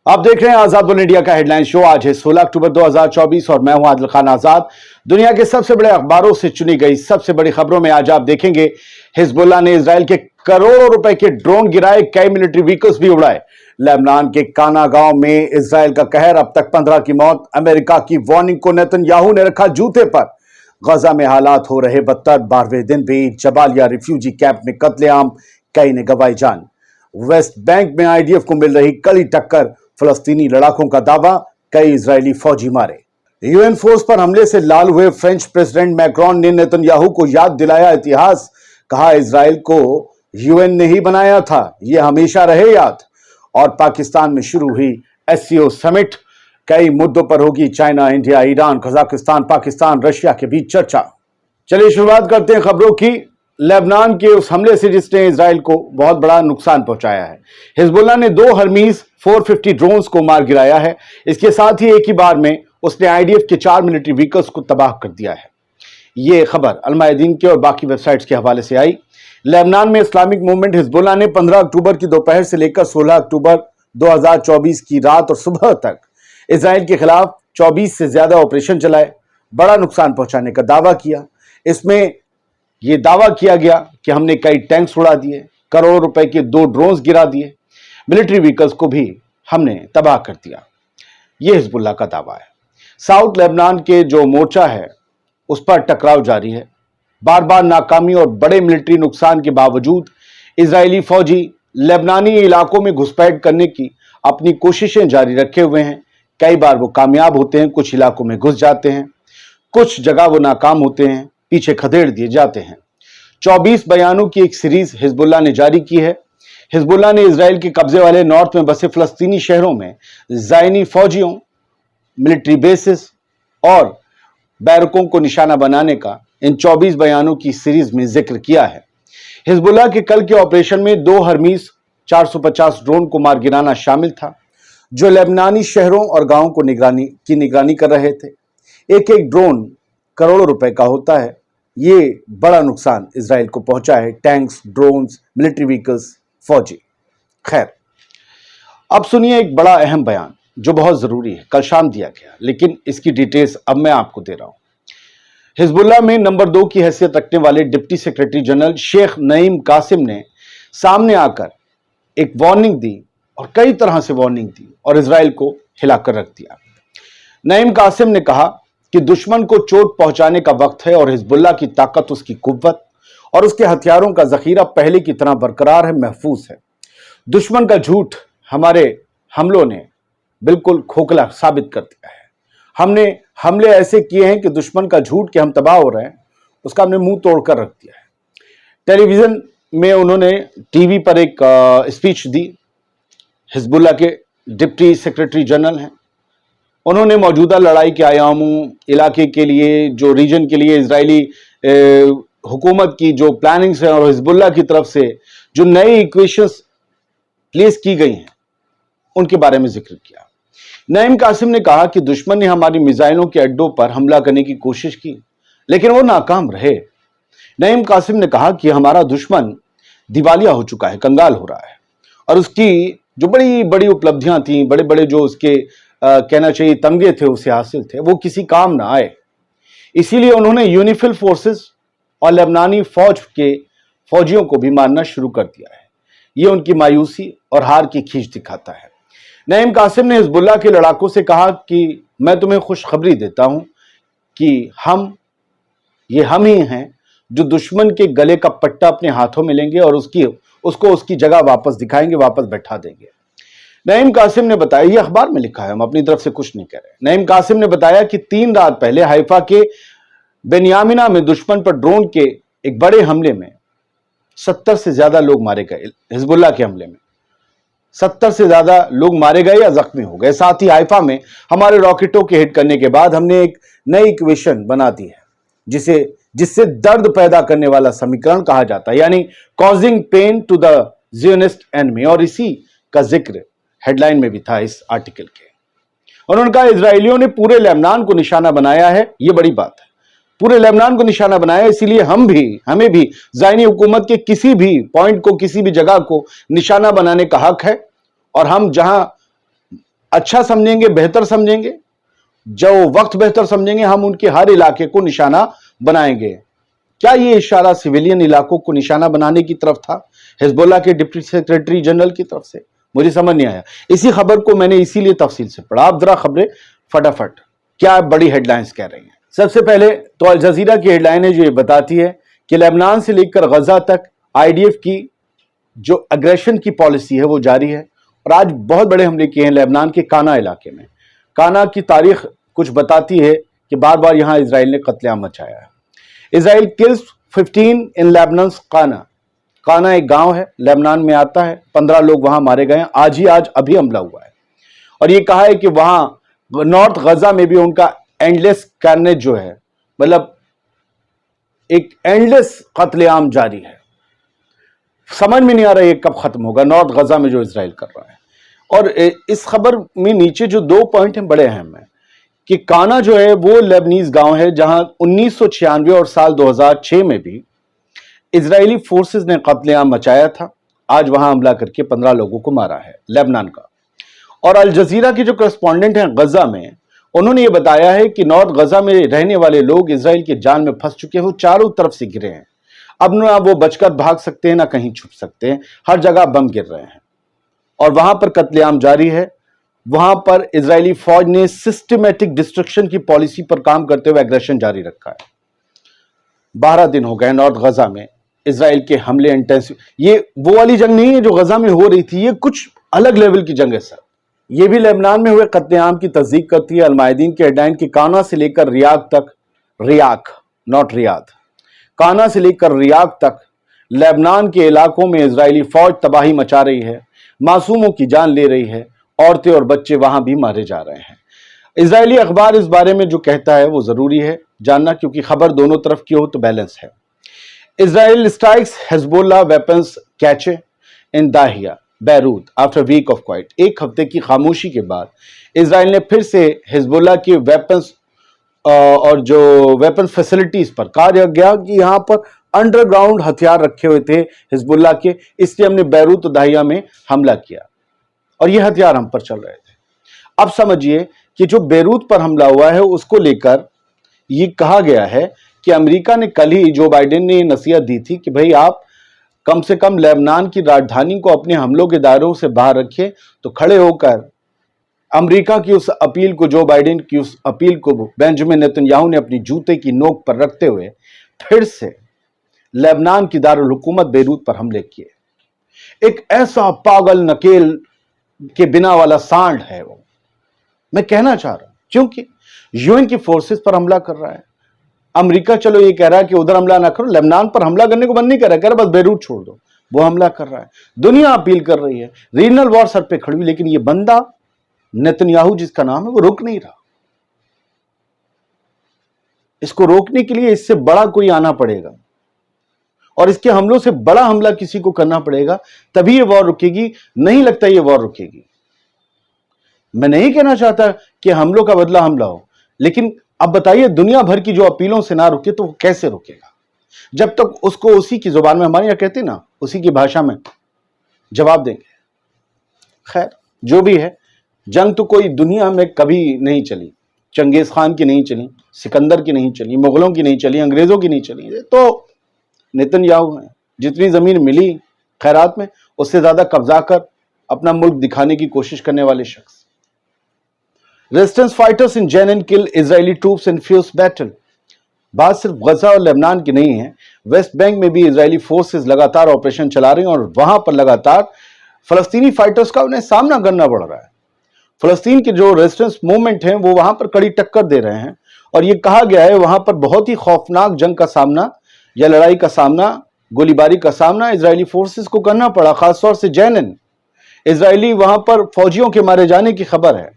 आप देख रहे हैं आजाद बोल इंडिया का हेडलाइन शो। आज है 16 अक्टूबर 2024 और मैं हूं आदिल खान आजाद। दुनिया के सबसे बड़े अखबारों से चुनी गई सबसे बड़ी खबरों में आज आप देखेंगे, हिजबुल्लाह ने इजराइल के करोड़ों रुपए के ड्रोन गिराए, कई मिलिट्री व्हीकल्स भी उड़ाए। लेबनान के काना गांव में इजराइल का कहर, अब तक 15 की मौत। अमेरिका की वार्निंग को नेतन्याहू ने रखा जूते पर। गजा में हालात हो रहे बदतर, 12वें दिन भी जबालिया रिफ्यूजी कैंप में कत्लेआम, कई ने गंवाई जान। वेस्ट बैंक में आईडीएफ को मिल रही कड़ी टक्कर, फलस्तीनी लड़ाकों का दावा, कई इजरायली फौजी मारे। यूएन फोर्स पर हमले से लाल हुए फ्रेंच प्रेसिडेंट मैक्रोन ने नेतन्याहू को याद दिलाया इतिहास। कहा, इजराइल को यूएन ने ही बनाया था, यह हमेशा रहे याद। और पाकिस्तान में शुरू हुई एससीओ समिट, कई मुद्दों पर होगी China, India, Iran, Kazakhstan, Pakistan, Russia के बीच चर्चा। चलिए शुरुआत करते हैं खबरों की। लेबनान के उस हमले से जिसने इजराइल को बहुत बड़ा नुकसान पहुंचाया है। हिजबुल्लाह ने 2 हर्मीज 450 ड्रोन्स को मार गिराया है। इसके साथ ही एक ही बार में उसने आईडीएफ के 4 मिलिट्री व्हीकल्स को तबाह कर दिया है। यह खबर अल-मयादीन के और बाकी वेबसाइट्स के हवाले से आई। लेबनान में इस्लामिक मूवमेंट हिजबुल्लाह ने 15 अक्टूबर की दोपहर से लेकर 16 अक्टूबर 2024 की रात और सुबह तक इजराइल के खिलाफ 24 से ज्यादा ऑपरेशन चलाए, बड़ा नुकसान पहुंचाने का दावा किया। इसमें यह दावा किया गया कि हमने कई टैंक्स उड़ा दिए, करोड़ों रुपए के 2 ड्रोन्स गिरा दिए, मिलिट्री व्हीकल्स को भी हमने तबाह कर दिया। यह हिजबुल्लाह का दावा है। साउथ लेबनान के जो मोर्चा है उस पर टकराव जारी है। बार बार नाकामी और बड़े मिलिट्री नुकसान के बावजूद इजरायली फौजी लेबनानी इलाकों में घुसपैठ करने की अपनी कोशिशें जारी रखे हुए हैं। कई बार वो कामयाब होते हैं, कुछ इलाकों में घुस जाते हैं, कुछ जगह वो नाकाम होते हैं, पीछे खदेड़ दिए जाते हैं। 24 बयानों की एक सीरीज हिजबुल्लाह ने जारी की है। हिजबुल्लाह ने इजराइल के कब्जे वाले नॉर्थ में बसे फलस्तीनी शहरों में ज़ायनी फौजियों, मिलिट्री बेसिस और बैरकों को निशाना बनाने का इन 24 बयानों की सीरीज में जिक्र किया है। हिजबुल्लाह के कल के ऑपरेशन में 2 हर्मीज 450 ड्रोन को मार गिराना शामिल था, जो लेबनानी शहरों और गांवों को निगरानी कर रहे थे। एक एक ड्रोन करोड़ों रुपए का होता है। ये बड़ा नुकसान इजराइल को पहुंचा है, टैंक्स, ड्रोन्स, मिलिट्री व्हीकल्स, फौजी। खैर, अब सुनिए एक बड़ा अहम बयान जो बहुत जरूरी है, कल शाम दिया गया, लेकिन इसकी डिटेल्स अब मैं आपको दे रहा हूं। हिजबुल्लाह में नंबर 2 की हैसियत रखने वाले deputy secretary general Sheikh Naim Qassem ने सामने आकर एक वार्निंग दी, और कई तरह से वार्निंग दी और इजराइल को हिलाकर रख दिया। नईम कासिम ने कहा कि दुश्मन को चोट पहुंचाने का वक्त है और हिजबुल्लाह की ताकत, उसकी कुव्वत और उसके हथियारों का जखीरा पहले की तरह बरकरार है, महफूज है। दुश्मन का झूठ हमारे हमलों ने बिल्कुल खोखला साबित कर दिया है। हमने हमले ऐसे किए हैं कि दुश्मन का झूठ कि हम तबाह हो रहे हैं, उसका हमने मुंह तोड़कर रख दिया है। टेलीविजन में उन्होंने टीवी पर एक स्पीच दी। हिजबुल्लाह के डिप्टी सेक्रेटरी जनरल हैं। उन्होंने मौजूदा लड़ाई के आयामों, इलाके के लिए, जो रीजन के लिए इजरायली हुकूमत की जो प्लानिंग्स हैं और हिजबुल्लाह की तरफ से जो नई इक्वेशंस प्लेस की गई हैं, उनके बारे में जिक्र किया। नईम कासिम ने कहा कि दुश्मन ने हमारी मिसाइलों के अड्डों पर हमला करने की कोशिश की, लेकिन वो नाकाम रहे। नईम कासिम ने कहा कि हमारा दुश्मन दिवालिया हो चुका है, कंगाल हो रहा है, और उसकी जो बड़ी बड़ी उपलब्धियां थी, बड़े बड़े जो उसके कहना चाहिए तमगे थे, उसे हासिल थे, वो किसी काम ना आए। इसीलिए उन्होंने यूनिफिल फोर्सेस और लेबनानी फौज के फौजियों को भी मारना शुरू कर दिया है। ये उनकी मायूसी और हार की खींच दिखाता है। नईम कासिम ने हिजबुल्लाह के लड़ाकों से कहा कि मैं तुम्हें खुशखबरी देता हूं कि हम ही हैं जो दुश्मन के गले का पट्टा अपने हाथों में लेंगे और उसको उसकी जगह वापस दिखाएंगे, वापस बैठा देंगे। नईम कासिम ने बताया, यह अखबार में लिखा है, हम अपनी तरफ से कुछ नहीं कह रहे। नईम कासिम ने बताया कि 3 रात पहले हाइफा के बेनियामिना में दुश्मन पर ड्रोन के एक बड़े हमले में 70 से ज्यादा लोग मारे गए। हिजबुल्लाह के हमले में 70 से ज्यादा लोग मारे गए या जख्मी हो गए। साथ ही हाइफा में हमारे रॉकेटों के हिट करने के बाद हमने एक नई इक्वेशन बना दी है, जिससे दर्द पैदा करने वाला समीकरण कहा जाता है, यानी causing pain to the Zionist enemy. और इसी का जिक्र हेडलाइन में भी था इस आर्टिकल के। उन्होंने कहा, इजरायलियों ने पूरे लेबनान को निशाना बनाया है, यह बड़ी बात है, पूरे लेबनान को निशाना बनाया, इसीलिए हमें भी ज़ायनी हुकूमत के किसी भी पॉइंट को, किसी भी जगह को निशाना बनाने का हक है। और हम जहां अच्छा समझेंगे, बेहतर समझेंगे, जो वक्त बेहतर समझेंगे, हम उनके हर इलाके को निशाना बनाएंगे। क्या ये इशारा सिविलियन इलाकों को निशाना बनाने की तरफ था हिजबुल्लाह के डिप्टी सेक्रेटरी जनरल की तरफ से? मुझे समझ नहीं आया। इसी खबर को मैंने इसीलिए तफसील से पढ़ा। आप जरा खबरें फटाफट क्या बड़ी हेडलाइंस कह रही हैं। सबसे पहले तो अल जजीरा की हेडलाइन है जो ये बताती है कि लेबनान से लेकर गजा तक आईडीएफ की जो अग्रेशन की पॉलिसी है वो जारी है और आज बहुत बड़े हमले किए हैं लेबनान के काना इलाके में। काना की तारीख कुछ बताती है कि बार बार यहां इसराइल ने कत्लेआम मचाया है। इसराइल किल्स 15 इन लेबनान काना। काना एक गांव है, लेबनान में आता है। 15 लोग वहां मारे गए हैं। आज अभी हमला हुआ है और ये कहा है कि वहां नॉर्थ गजा में भी उनका एंडलेस कार्नेज जो है, मतलब एक एंडलेस कत्लेआम जारी है। समझ में नहीं आ रहा ये कब खत्म होगा, नॉर्थ गजा में जो इसराइल कर रहा है। और इस खबर में नीचे जो 2 पॉइंट हैं बड़े अहम हैं कि काना जो है वो लेबनीज गांव है जहां 1996 और साल 2006 में भी इजरायली फोर्सेस ने कत्लेआम मचाया था। आज वहां हमला करके 15 लोगों को मारा है लेबनान का। और अल जजीरा के जो करस्पॉन्डेंट हैं गजा में, उन्होंने ये बताया है कि नॉर्थ गजा में रहने वाले लोग इजराइल के जाल में फंस चुके हैं, वो चारों तरफ से घिरे हैं। अब ना वो बचकर भाग सकते हैं ना कहीं छुप सकते हैं, हर जगह बम गिर रहे हैं और वहां पर कत्लेआम जारी है। वहां पर इजरायली फौज ने सिस्टमेटिक डिस्ट्रक्शन की पॉलिसी पर काम करते हुए एग्रेशन जारी रखा है। 12 दिन हो गए नॉर्थ गजा में इजराइल के हमले इंटेंसिव। ये वो वाली जंग नहीं है जो गजा में हो रही थी, ये कुछ अलग लेवल की जंग है सर। ये भी लेबनान में हुए कत्लेआम की तस्दीक करती है। अलमायदीन के हेडलाइन की काना से लेकर रियाद तक, रियाक नॉट रियाद, काना से लेकर रियाद तक लेबनान के इलाकों में इजरायली फौज तबाही मचा रही है, मासूमों की जान ले रही है, औरतें और बच्चे वहां भी मारे जा रहे हैं। इजरायली अखबार इस बारे में जो कहता है वो जरूरी है जानना, क्योंकि खबर दोनों तरफ की हो तो बैलेंस है। Israel strikes Hezbollah weapons cache in Dahiyeh Beirut after week of quiet. एक हफ्ते की खामोशी के बाद इजराइल ने फिर से हिजबुल्लाह की वेपन्स और जो वेपन फैसिलिटीज पर कहा गया कि यहां पर अंडरग्राउंड हथियार रखे हुए थे हिजबुल्लाह के, इसलिए हमने बैरूत और दाहिया में हमला किया और ये हथियार हम पर चल रहे थे। अब समझिए कि जो बैरूत पर हमला हुआ है उसको लेकर ये कहा गया है कि अमेरिका ने कल ही जो बाइडेन ने नसीहत दी थी कि भाई आप कम से कम लेबनान की राजधानी को अपने हमलों के दायरों से बाहर रखिए। तो खड़े होकर अमेरिका की उस अपील को, जो बाइडेन की उस अपील को बेंजामिन नेतन्याहू ने अपनी जूते की नोक पर रखते हुए फिर से लेबनान की दारुल हुकूमत बैरूत पर हमले किए। एक ऐसा पागल नकेल के बिना वाला सांड है वो, मैं कहना चाह रहा हूं, क्योंकि यूएन की फोर्सेस पर हमला कर रहा है। अमेरिका चलो ये कह रहा है कि उधर हमला ना करो, लेबनान पर हमला करने को बंद नहीं कर रहा, कह रहा बस बैरूत छोड़ दो, वो हमला कर रहा है। दुनिया अपील कर रही है, रीजनल वॉर सर पे खड़ी हुई, लेकिन ये बंदा नेतन्याहू जिसका नाम है वो रुक नहीं रहा। इसको रोकने के लिए इससे बड़ा कोई आना पड़ेगा और इसके हमलों से बड़ा हमला किसी को करना पड़ेगा, तभी ये वॉर रुकेगी। नहीं लगता ये वॉर रुकेगी। मैं नहीं कहना चाहता कि हमलों का बदला हमला हो, लेकिन अब बताइए दुनिया भर की जो अपीलों से ना रुके तो वो कैसे रुकेगा, जब तक उसको उसी की जुबान में, हमारे यहां कहते ना, उसी की भाषा में जवाब देंगे। खैर जो भी है, जंग तो कोई दुनिया में कभी नहीं चली, चंगेज खान की नहीं चली, सिकंदर की नहीं चली, मुगलों की नहीं चली, अंग्रेजों की नहीं चली, तो नेतन्याहू है। जितनी जमीन मिली खैरात में उससे ज्यादा कब्जा कर अपना मुल्क दिखाने की कोशिश करने वाले शख्स। Resistance fighters in Jenin kill Israeli troops in fierce battle. बात सिर्फ गजा और लेबनान की नहीं है, वेस्ट बैंक में भी इजरायली फोर्सेस लगातार ऑपरेशन चला रही हैं और वहां पर लगातार फलस्तीनी फाइटर्स का उन्हें सामना करना पड़ रहा है। फलस्तीन के जो रेजिस्टेंस मूवमेंट हैं वो वहां पर कड़ी टक्कर दे रहे हैं और ये कहा गया है वहां पर बहुत ही खौफनाक जंग का सामना या लड़ाई का सामना, गोलीबारी का सामना इजरायली फोर्सेस को करना पड़ा, खासतौर से जेनिन। इजरायली वहां पर फौजियों के मारे जाने की खबर है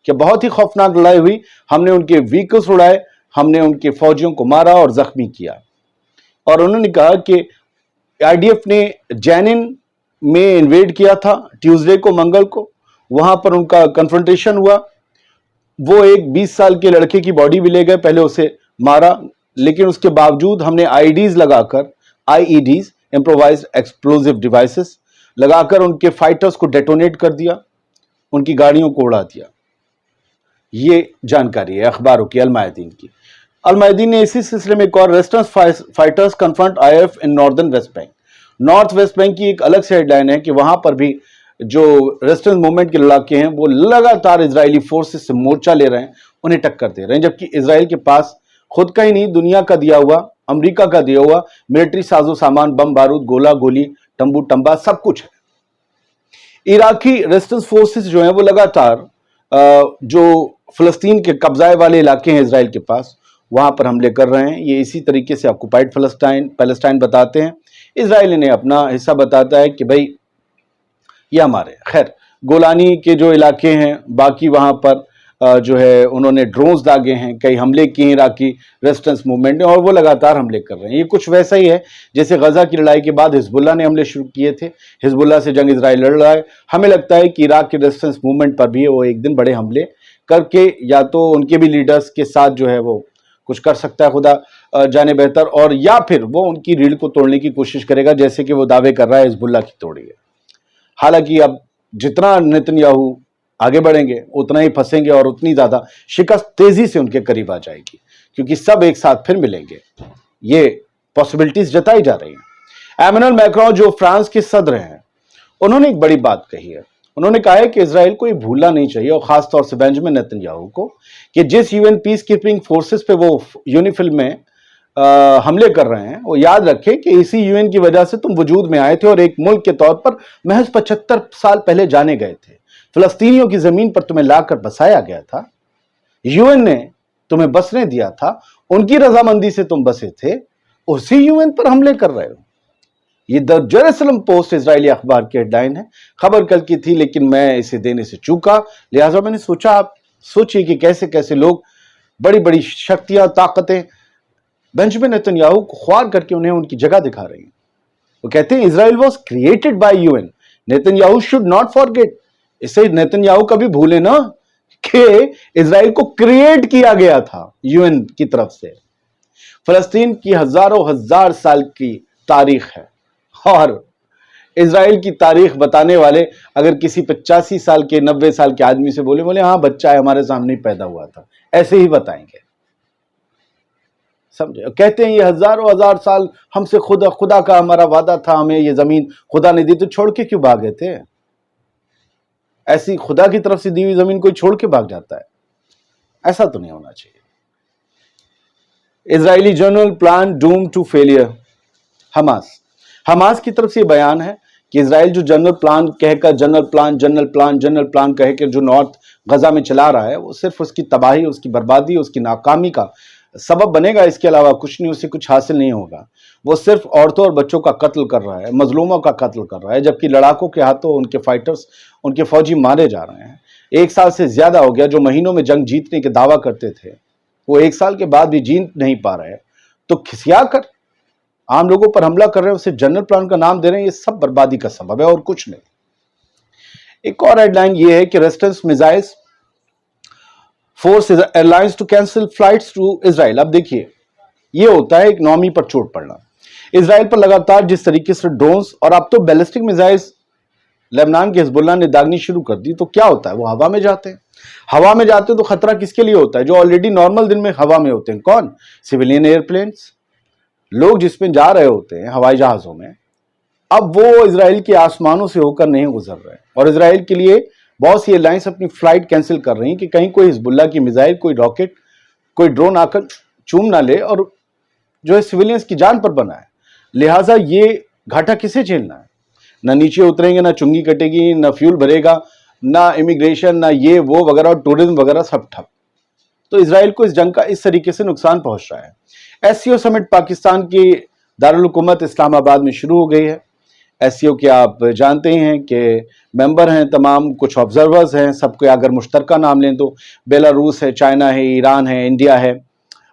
कि बहुत ही खौफनाक लड़ाई हुई, हमने उनके व्हीकल्स उड़ाए, हमने उनके फौजियों को मारा और जख्मी किया। और उन्होंने कहा कि आईडीएफ ने जेनिन में इन्वेड किया था ट्यूसडे को, मंगल को, वहां पर उनका कन्फ्रंटेशन हुआ। वो एक 20 साल के लड़के की बॉडी भी ले गए, पहले उसे मारा, लेकिन उसके बावजूद हमने आईईडीज लगाकर, इम्प्रोवाइज्ड एक्सप्लोजिव डिवाइसेस लगाकर उनके फाइटर्स को डेटोनेट कर दिया उनकी गाड़ियों को उड़ा दिया। ये जानकारी है अखबारों की अलमायदीन की। अलमायदीन ने इसी सिलसिले में एक और resistance fighters confront if in northern West Bank. North West Bank की एक अलग से हेडलाइन है कि वहां पर भी जो रेजिस्टेंस मूवमेंट के लड़ाके हैं वो लगातार इजरायली फोर्सेस से मोर्चा ले रहे हैं, उन्हें टक्कर दे रहे हैं, जबकि इजराइल के पास खुद का ही नहीं दुनिया का दिया हुआ, अमेरिका का दिया हुआ मिलिट्री साजो सामान, बम बारूद, गोला गोली, तंबू टंबा सब कुछ है। इराकी रेजिस्टेंस फोर्सेस जो हैं वो लगातार जो फलस्तीन के कब्जाए वाले इलाके हैं इजराइल के पास, वहां पर हमले कर रहे हैं। ये इसी तरीके से ऑक्युपाइड पैलेस्टाइन बताते हैं, इजराइल ने अपना हिस्सा बताता है कि भाई ये हमारे। खैर, गोलानी के जो इलाके हैं बाकी वहां पर जो है उन्होंने ड्रोन्स दागे हैं, कई हमले किए हैं इराकी रेजिस्टेंस मूवमेंट ने, और वो लगातार हमले कर रहे हैं। ये कुछ वैसा ही है जैसे गजा की लड़ाई के बाद हिजबुल्लाह ने हमले शुरू किए थे। हिजबुल्लाह से जंग इजराइल लड़ रहा है। हमें लगता है कि इराक के रेजिस्टेंस मूवमेंट पर भी वो एक दिन बड़े हमले करके या तो उनके भी लीडर्स के साथ जो है वो कुछ कर सकता है, खुदा जाने बेहतर, और या फिर वो उनकी रीढ़ को तोड़ने की कोशिश करेगा जैसे कि वो दावे कर रहा है हिजबुल्लाह की तोड़ी है। हालांकि अब जितना नेतन्याहू आगे बढ़ेंगे उतना ही फंसेंगे और उतनी ज्यादा शिकस्त तेजी से उनके करीब आ जाएगी, क्योंकि सब एक साथ फिर मिलेंगे। ये पॉसिबिलिटीज जताई जा रही हैं। एमेनुअल मैक्रोन जो फ्रांस के सदर हैं, उन्होंने एक बड़ी बात कही है। उन्होंने कहा है कि इजराइल को ये भूलना नहीं चाहिए, और खासतौर से बेंजामिन नेतन्याहू को, कि जिस यूएन पीस कीपिंग फोर्सेस पे वो यूनिफिल में हमले कर रहे हैं, वो याद रखें कि इसी यूएन की वजह से तुम वजूद में आए थे और एक मुल्क के तौर पर महज 75 साल पहले जाने गए थे। फलस्तीनियों की जमीन पर तुम्हें लाकर बसाया गया था, यूएन ने तुम्हें बसने दिया था, उनकी रजामंदी से तुम बसे थे, उसी यूएन पर हमले कर रहे हो। ये द जेरूसलम पोस्ट इजरायली अखबार की हेडलाइन है। खबर कल की थी लेकिन मैं इसे देने से चूका, लिहाजा मैंने सोचा आप सोचिए कि कैसे कैसे लोग बड़ी बड़ी शक्तियां, ताकतें बेंजामिन नेतन्याहू को ख्वार करके उन्हें उनकी जगह दिखा रही हैं। वो कहते हैं Israel was created by UN, Netanyahu should not forget. इसे नेतन्याहू कभी भूले ना कि इजराइल को क्रिएट किया गया था यूएन की तरफ से। फलस्तीन की हजारों हजार साल की तारीख है, और इजराइल की तारीख बताने वाले अगर किसी 85 साल के 90 साल के आदमी से बोले हाँ बच्चा है, हमारे सामने ही पैदा हुआ था, ऐसे ही बताएंगे, समझे। कहते हैं ये हजारों हजार साल हमसे खुदा का हमारा वादा था, हमें ये जमीन खुदा ने दी, तो छोड़ के क्यों भागे थे? ऐसी खुदा की तरफ से दी हुई जमीन कोई छोड़ के भाग जाता है? ऐसा तो नहीं होना चाहिए। Israeli general plan doom to failure. Hamas की तरफ से बयान है कि इजराइल जो जनरल प्लान कह के जो नॉर्थ गजा में चला रहा है, वो सिर्फ उसकी तबाही, उसकी बर्बादी, उसकी नाकामी का सबब बनेगा, इसके अलावा कुछ नहीं, उससे कुछ हासिल नहीं होगा। वो सिर्फ औरतों और बच्चों का कत्ल कर रहा है, मजलूमों का कत्ल कर रहा है, जबकि लड़ाकों के हाथों उनके फाइटर्स, उनके फौजी मारे जा रहे हैं। 1 साल से ज्यादा हो गया, जो महीनों में जंग जीतने के दावा करते थे वो 1 साल के बाद भी जीत नहीं पा रहे, तो खिसिया कर आम लोगों पर हमला कर रहे हैं, उसे जनरल प्लान का नाम दे रहे हैं। ये सब बर्बादी का सबब है और कुछ नहीं। एक और हेडलाइन ये है कि resistance missiles force airlines to cancel flights to Israel. अब देखिए, ये होता है इकोनॉमी पर चोट पड़ना। इजराइल पर लगातार जिस तरीके से ड्रोन्स और अब तो बैलिस्टिक मिसाइल्स लेबनान के हिजबुल्लाह ने दागनी शुरू कर दी, तो क्या होता है, वो हवा में जाते हैं। हवा में जाते हैं तो खतरा किसके लिए होता है? जो ऑलरेडी नॉर्मल दिन में हवा में होते हैं। कौन? सिविलियन एयरप्लेन्स, लोग जिसमें जा रहे होते हैं हवाई जहाजों में। अब वो इजराइल के आसमानों से होकर नहीं गुजर रहे, और इजराइल के लिए बहुत सी एयरलाइंस अपनी फ्लाइट कैंसिल कर रही हैं कि कहीं कोई हिजबुल्लाह की मिसाइल, कोई रॉकेट, कोई ड्रोन आकर चूम ना ले और जो है सिविलियंस की जान पर बना है। लिहाजा ये घाटा किसे झेलना है? ना नीचे उतरेंगे, ना चुंगी कटेगी, ना फ्यूल भरेगा, ना इमिग्रेशन, ना ये वो वगैरह, और टूरिज्म वगैरह सब ठप। तो इजराइल को इस जंग का इस तरीके से नुकसान पहुंच रहा है। एससीओ समिट पाकिस्तान की दारुल हुकूमत इस्लामाबाद में शुरू हो गई है। एससीओ के आप जानते ही हैं कि मेंबर हैं तमाम, कुछ ऑब्जर्वर्स हैं, सबके अगर मुश्तरका नाम लें तो बेलारूस है, चाइना है, ईरान है, इंडिया है,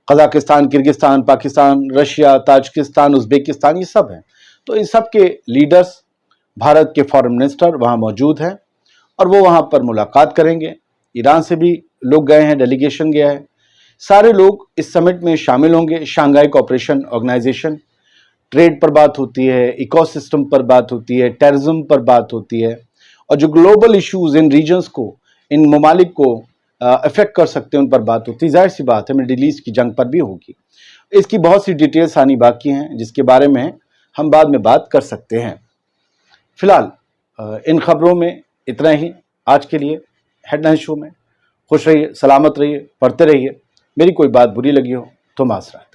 Kazakhstan, Kyrgyzstan, Pakistan, Russia, Tajikistan, Uzbekistan, ये सब हैं। तो इन सब के लीडर्स, भारत के फॉरेन मिनिस्टर वहाँ मौजूद हैं और वो वहाँ पर मुलाकात करेंगे। ईरान से भी लोग गए हैं, डेलीगेशन गया है। सारे लोग इस समिट में शामिल होंगे। शंघाई कोऑपरेशन ऑर्गेनाइजेशन, ट्रेड पर बात होती है, इकोसिस्टम पर बात होती है, टेररिज्म पर बात होती है, اور جو گلوبل ایشوز ان ریجنز کو، ان ممالک کو افیکٹ کر سکتے ہیں، ان پر بات ہوتی ہے۔ ظاہر سی بات ہے مڈل ایسٹ کی جنگ پر بھی ہوگی۔ اس کی بہت سی ڈیٹیلز آنی باقی ہیں جس کے بارے میں ہم بعد میں بات کر سکتے ہیں۔ فی الحال ان خبروں میں اتنا ہی آج کے لیے۔ ہیڈ لائن شو میں خوش رہیے، سلامت رہیے، پڑھتے رہیے۔ میری کوئی بات بری لگی ہو تو معذرت۔